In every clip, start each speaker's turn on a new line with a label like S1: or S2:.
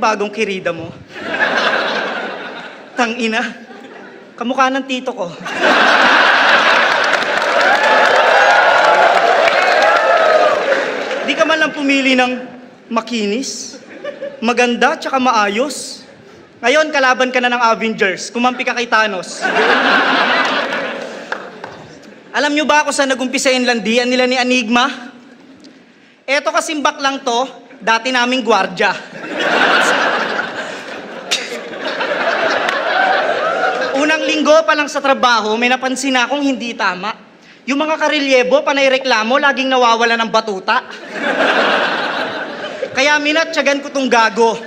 S1: bagong kirida mo? Tangina, kamukha ng tito ko. Di ka man lang pumili ng makinis, maganda, tsaka maayos. Ngayon, kalaban ka na ng Avengers. Kumampi ka kay Thanos. Alam nyo ba kung saan nag-umpisa yung landian nila ni Enigma? Eto kasing baklang to, dati naming gwardya. Unang linggo pa lang sa trabaho, may napansin akong hindi tama. Yung mga karelyebo, panay reklamo, laging nawawala ng batuta. Kaya minatyagan ko tong gago.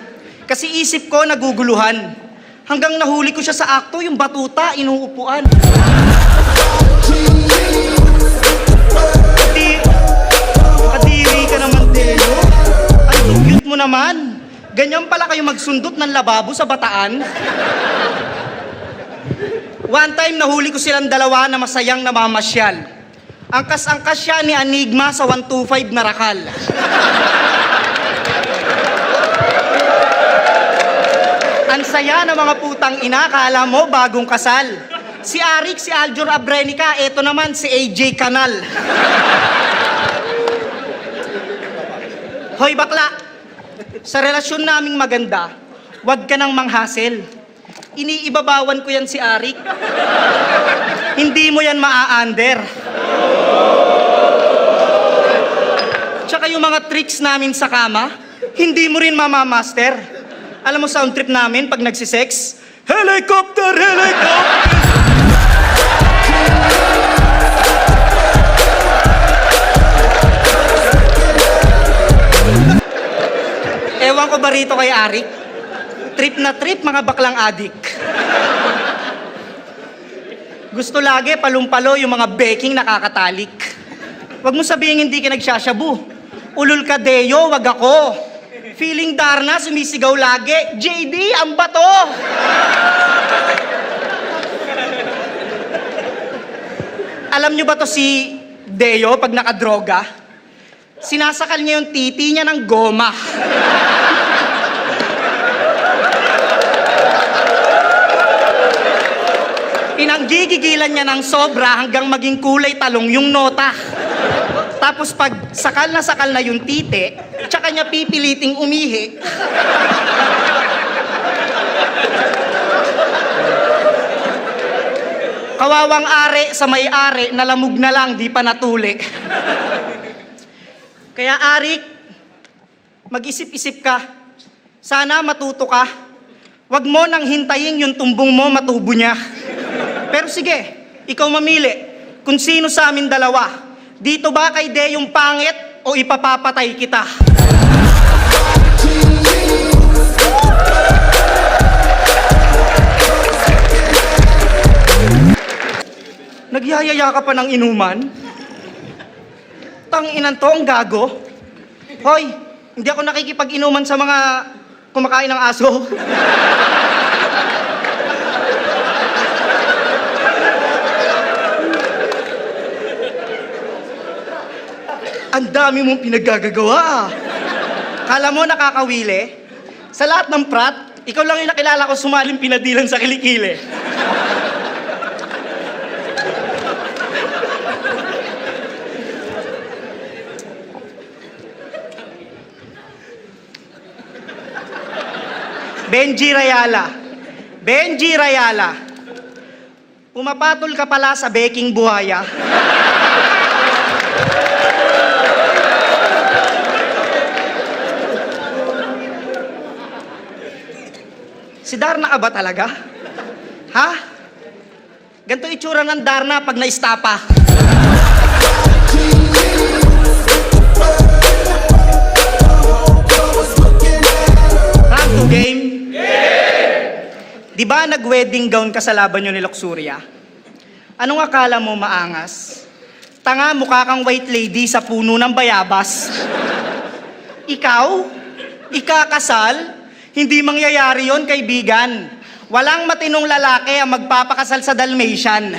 S1: Kasi isip ko naguguluhan. Hanggang nahuli ko siya sa akto, yung batuta, inuupuan. Kadiri ka naman, Delo. Ay, cute mo naman. Ganyan pala kayo magsundot ng lababo sa bataan. One time, nahuli ko silang dalawa na masayang namamasyal. Angkas-angkas siya ni Enigma sa 125 na rakal. Ang saya ng mga putang ina, kala mo bagong kasal. Si Arik, si Aljur Abrenica, eto naman si AJ Canal. Hoy bakla, sa relasyon naming maganda, wag ka nang manghasel. Iniibabawan ko yan si Arik. Hindi mo yan maa-under. Tsaka yung mga tricks namin sa kama, hindi mo rin mamamaster. Alam mo sound trip namin pag nagsisex? Helicopter, helicopter! Ewan ko ba rito kay Arik? Trip na trip, mga baklang adik. Gusto lagi palumpalo yung mga beking nakakatalik. Huwag mo sabihin hindi ka nagsasyabu. Ulul ka, Deo, wag ako. Feeling Darna, sumisigaw lagi. JD, ang bato! Alam nyo ba to si Deo pag nakadroga? Sinasakal niya yung titi niya ng goma. Pinanggigigilan niya ng sobra hanggang maging kulay talong yung nota. Tapos pag sakal na yung tite, tsaka niya pipiliting umihi. Kawawang are sa may-ari, nalamog na lang, di pa natuli. Kaya Arik, mag-isip-isip ka. Sana matuto ka. Wag mo nang hintayin yung tumbong mo matubo niya. Pero sige, ikaw mamili kung sino sa amin dalawa. Dito ba kay Deyong pangit o ipapapatay kita? Nagyayaya ka pa ng inuman? Tanginan to, ang gago. Hoy, hindi ako nakikipag-inuman sa mga kumakain ng aso. Ang dami mong pinaggagawa. Kala mo nakakawili? Sa lahat ng prat, ikaw lang yung nakilala ko sumaling pinadilan sa kilikili. Benji Rayala. Benji Rayala. Pumapatol ka pala sa beking buhaya. Si Darna ka ba talaga? Ha? Ganito itsura ng Darna pag naistapa. Round 2 game? Di ba nag-wedding gown ka sa laban nyo ni Luxuria? Anong akala mo maangas? Tanga, mukha kang white lady sa puno ng bayabas. Ikaw? Ikakasal? Hindi mangyayari yon, kaibigan. Walang matinong lalaki ang magpapakasal sa Dalmatian.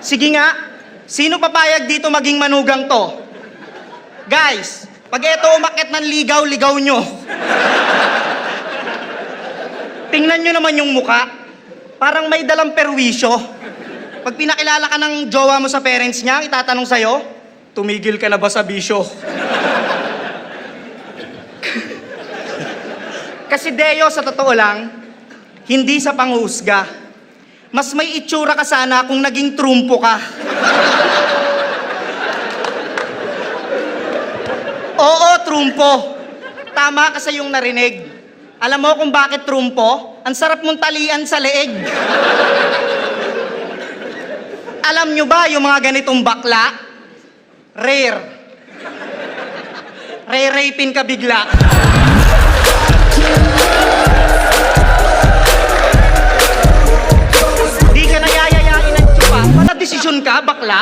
S1: Sige nga, sino papayag dito maging manugang to? Guys, pag eto umakyat ng ligaw, ligaw nyo. Tingnan nyo naman yung muka. Parang may dalang perwisyo. Pag pinakilala ka ng jowa mo sa parents niya, ang itatanong sa'yo, tumigil ka na ba sa bisyo? Kasi Deo, sa totoo lang, hindi sa panghusga. Mas may itsura ka sana kung naging trumpo ka. Oo, trumpo. Tama ka sa iyong narinig. Alam mo kung bakit trumpo? Ang sarap mong talian sa leeg. Alam nyo ba yung mga ganitong bakla? Rare. Re-rapin ka bigla. Di ka nayayayain ng tsupa. Wala desisyon ka, bakla.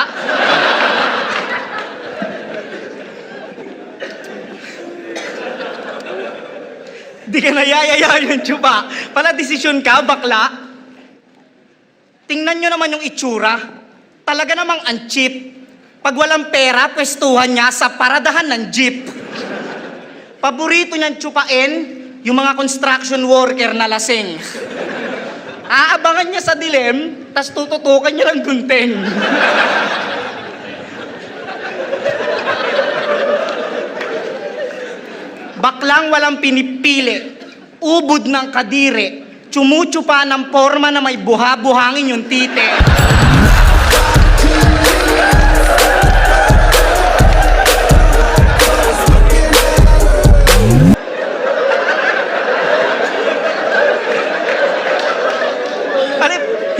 S1: Di ka nayayayain ng tsupa. Pala desisyon ka, bakla. Tingnan nyo naman yung itsura. Talaga namang ang cheap. Pag walang pera, pwestuhan niya sa paradahan ng jeep. Paborito niyang tsupain, yung mga construction worker na lasing. Aabangan niya sa dilim, tas tututukan niya ng gunting. Baklang walang pinipili, ubod ng kadiri, tsumutsupa ng forma na may buha-buhangin yung tite.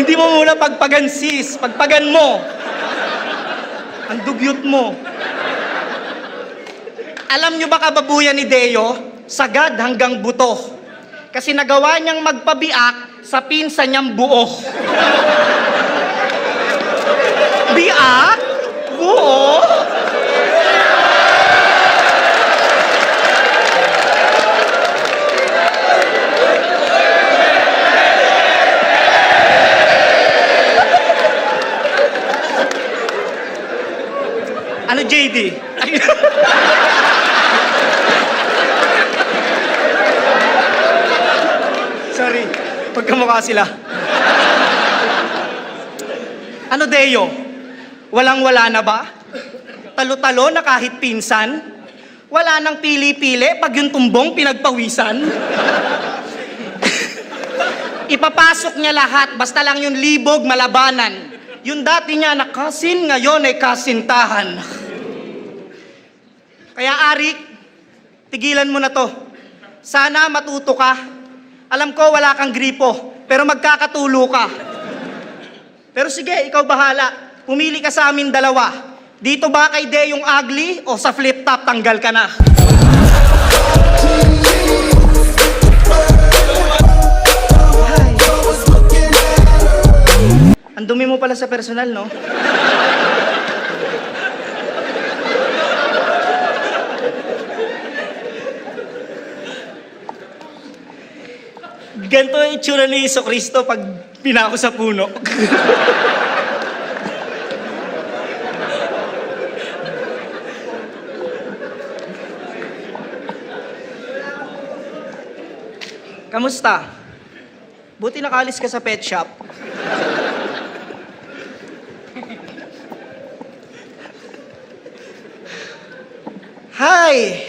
S1: Hindi mo muna pagpagan sis, pagpagan mo. Ang dugyot mo. Alam nyo ba kababuyan ni Deo? Sagad hanggang buto. Kasi nagawa niyang magpabiak sa pinsan niyang buo. Biak? Buo? Ano, JD? Sorry, pagkamukha sila. Ano, Deo? Walang-wala na ba? Talo-talo na kahit pinsan? Wala nang pili-pili pag yung tumbong pinagpawisan? Ipapasok niya lahat, basta lang yung libog malabanan. Yung dati niya na kasin, ngayon ay kasintahan. Kaya Arik, tigilan mo na to. Sana matuto ka. Alam ko wala kang gripo, pero magkakatulo ka. Pero sige, ikaw bahala. Pumili ka sa amin dalawa. Dito ba kay De yung ugly o sa flip top tanggal ka na? Ang dumi mo pala sa personal, no? Ganito yung itsura ni Jesucristo pag pinako sa puno. Kamusta? Buti nakalis ka sa pet shop. Hi!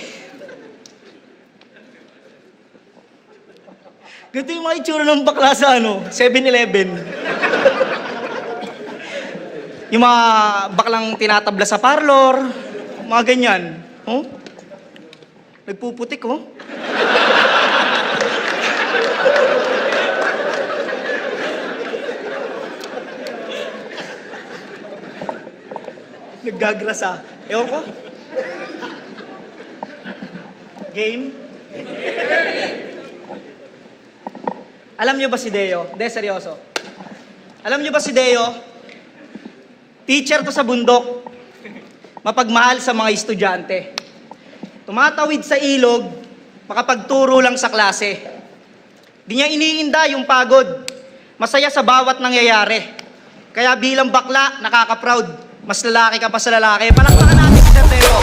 S1: Ganito yung mga itsura ng bakla sa 7-Eleven. Yung mga baklang tinatabla sa parlor, mga ganyan. Oh? Nagpuputik, oh. Naggagrasa. Ewan ko. Game? Alam niyo ba si Deo? De, seryoso. Alam niyo ba si Deo? Teacher to sa bundok. Mapagmahal sa mga estudyante. Tumatawid sa ilog, makapagturo lang sa klase. Di niya iniinda yung pagod. Masaya sa bawat nangyayari. Kaya bilang bakla, nakaka-proud. Mas lalaki ka pa sa lalaki. Palakpakan natin si Sir Deo.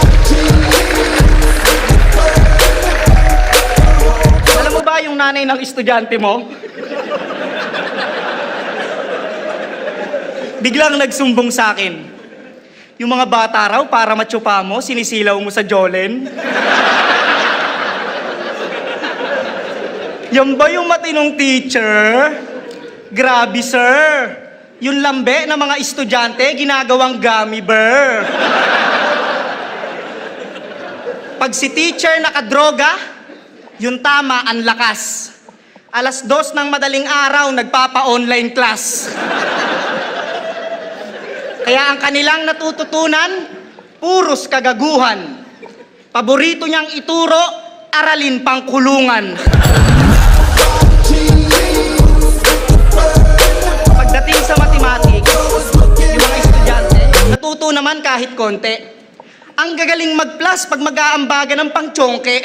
S1: Alam mo ba yung nanay ng estudyante mo? Biglang nagsumbong sa akin. Yung mga bata raw, para matsupa mo, sinisilaw mo sa Jolen. Yan ba yung matinong teacher? Grabe, sir. Yung lambe ng mga estudyante, ginagawang gummy bear. Pag si teacher nakadroga, yung tama, ang lakas. 2:00 ng madaling araw, nagpapa-online class. Kaya ang kanilang natututunan, puros kagaguhan. Paborito niyang ituro, aralin pang kulungan. Pagdating sa mathematics, yung mga estudyante, natuto naman kahit konti. Ang gagaling mag-plus pag mag-aambaga ng pangtsongke.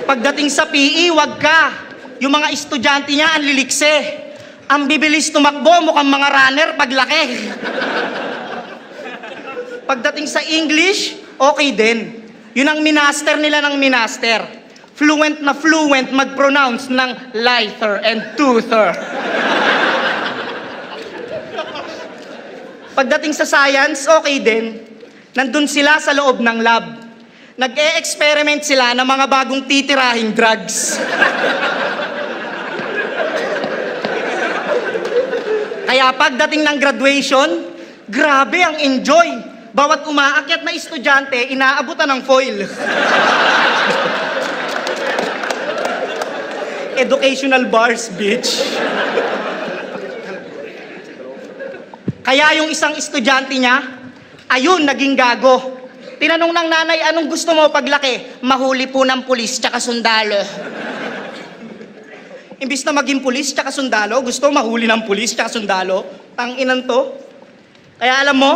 S1: Pagdating sa PE, wag ka. Yung mga estudyante niya, ang lilikse. Ang bibilis tumakbo, mukhang mga runner paglaki. Pagdating sa English, okay din. Yun ang minaster nila ng minaster. Fluent na fluent mag-pronounce ng lither and toother. Pagdating sa science, okay din. Nandun sila sa loob ng lab. Nag-e-experiment sila ng mga bagong titirahing drugs. Kaya pagdating ng graduation, grabe ang enjoy. Bawat umaakyat na estudyante, inaabutan ng foil. Educational bars, bitch. Kaya yung isang estudyante niya, ayun, naging gago. Tinanong ng nanay, anong gusto mo paglaki? Mahuli po ng pulis tsaka sundalo. Imbis na maging pulis tsaka sundalo, gusto mahuli ng pulis tsaka sundalo. Tanginan to. Kaya alam mo,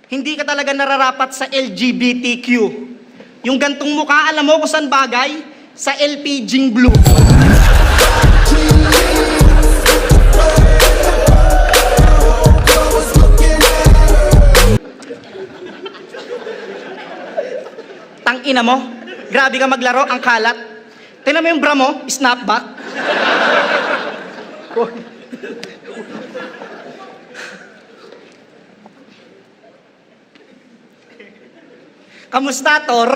S1: hindi ka talaga nararapat sa LGBTQ. Yung gantong mukha, alam mo kung saan bagay? Sa LPG blue. Tangina mo, grabe ka maglaro, ang kalat. Tingnan mo yung bra mo, snapback. Kamusta, Tor?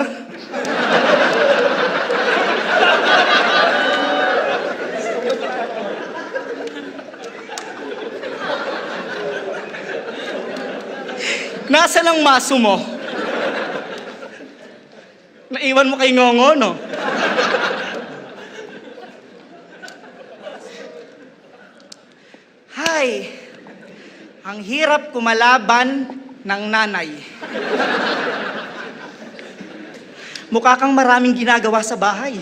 S1: Nasaan ang maso mo? Naiwan mo kay Ngongo, no? Hay, ang hirap kumalaban ng nanay. Mukha kang maraming ginagawa sa bahay.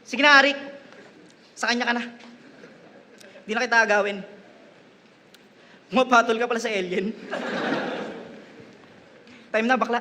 S1: Sige na, Arik. Sa kanya ka na. Hindi na kita agawin. Mapatol ka pala sa alien. Time na, bakla.